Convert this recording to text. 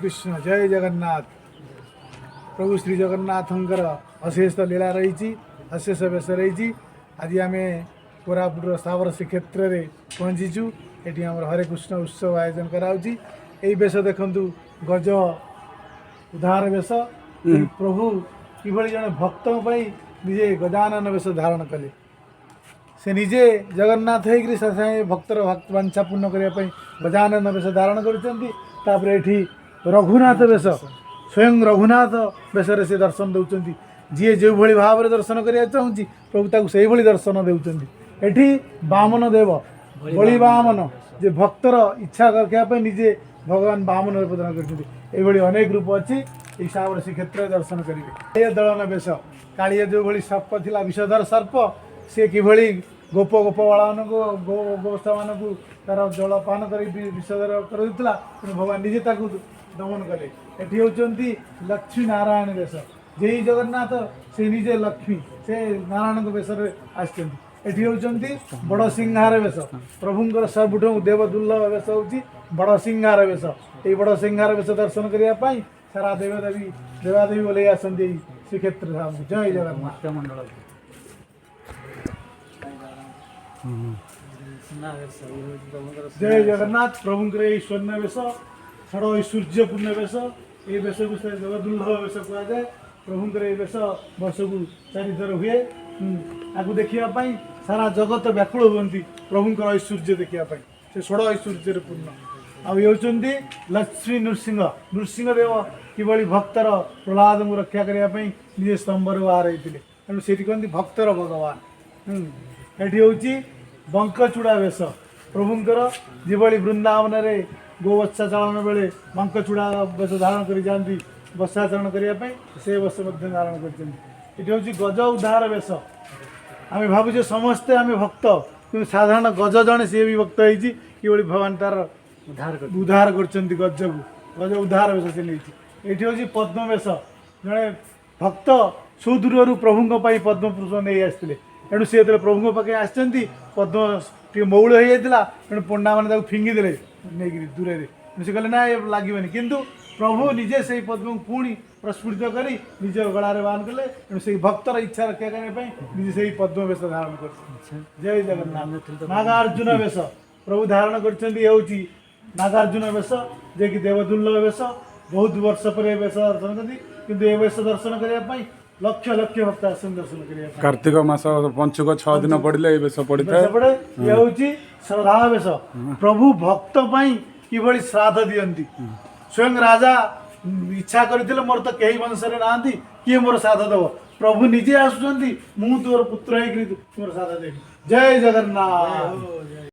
कृष्ण जय जगन्नाथ। प्रभु श्री जगन्नाथंकर अशेष लीला रही अशेष बेश रही। आज आम कोरापुटर स्थावर श्रीक्षेत्र में पहुँचीचु। ये आम हरे कृष्ण उत्सव आयोजन कराऊँगी। यही बेश देखु गज उद्धार बेश। प्रभु किभली जड़े भक्तों निजे गजानन वेश धारण कले। से निजे जगन्नाथ होकर से भक्तर वांछा पूर्ण करने गजानन वेश धारण कर रघुनाथ वेश स्वयं रघुनाथ वेश से दर्शन दौरान जी जो भाई भाव में दर्शन करने चाहूँगी प्रभु ताक से ही दर्शन दौरान। एठी बामन देव बलि बामन जे भक्तर इच्छा रखापी निजे भगवान बामन रूप धारण कर अनेक रूप अच्छी हिसाब से श्रीक्षेत्र दर्शन करेंगे। दलन बेश कालिया जो भाई सर्प थिला विषधर सर्प सी किभली गोप गोपाल को गोवस्था मान को तार जलपान कर विषधर करा भगवान निजे दमन कले। एटी होती लक्ष्मी नारायण वेश जे जगन्नाथ से निजे लक्ष्मी से नारायण वेश आसती होती बड़ सिंहार वेश प्रभुंर सबुठ देवदुर्लभ वेश हूँ बड़ सिंहार वेश। ये बड़ सिंहार वेश दर्शन करने सारा देवदेवी देवादेवी बोले आसती श्रीक्षेत्र जय जगन्नाथ मंडल। जय जगन्नाथ प्रभुंर स्वर्ण वेश षड़ ऐश्वर्यपूर्ण वेश ये वेश को जगदुर्लभ वेश कहुए। प्रभुंर ये वेश वर्ष को चारिथर हुए। आपको देखापी सारा जगत व्याकुल हमें प्रभुंर ऐश्वर्य देखापी से षड़ ऐश्वर्य पूर्ण। आउे होती लक्ष्मी नृसिंह नृसिंहदेव किभली भक्तर प्रहलाद को रक्षा करने निजे स्तंभ बाहर होते तेणु से कहते भक्तर भगवान। ये हूँ बंकचूड़ा वेश प्रभुंर जीभली वृंदावन में गोवत्सा चालन बेले बंकचूड़ा वेश धारण कर जाती बसाचरण करने से वेश धारण कर। गज उद्धार वेश आम भावुचे समस्ते आम भक्त कि साधारण गज जड़े सी भी भक्त होती कि भगवान तार उद्धार कर गज को गज उद्धार वेश से नहीं। ये हूँ पद्म वेश जड़े भक्त सुदूर प्रभु पद्म पुरुष नहीं आसते तेणु सी जो प्रभु पाखे आसती पद्म टे मौल हो जाता तेणु पंडा मैंने फिंगिदे नहीं दूर से कहले ना ये लगे किंतु प्रभु निजे से पद्म को पुणी प्रस्फुटित कर निज गलार बाहन कले तेणु से भक्तर इच्छा रक्षा करने निजे से पद्म वेश धारण कर। जय जगन्नाथ। नागार्जुन वेश प्रभु धारण कर नागार्जुन वेश जे कि देवदुर्लभ वेश बहुत वर्ष पर वेश दर्शन करती कि वेश दर्शन करने लक्ष लक्ष भक्त आसन दर्शन करिया। कार्तिक मास पंचुक 6 दिन पड़े बेश पड़े ये हूँ श्रद्धा वेश प्रभु भक्त किभली श्राद्ध दियंती स्वयं राजा इच्छा करते मोर तो कई वंश ना किए मोर श्राद्ध देव प्रभु निजे आसुँच मु तोर पुत्र तुम श्राद्ध देवी। जय जगन्नाथ।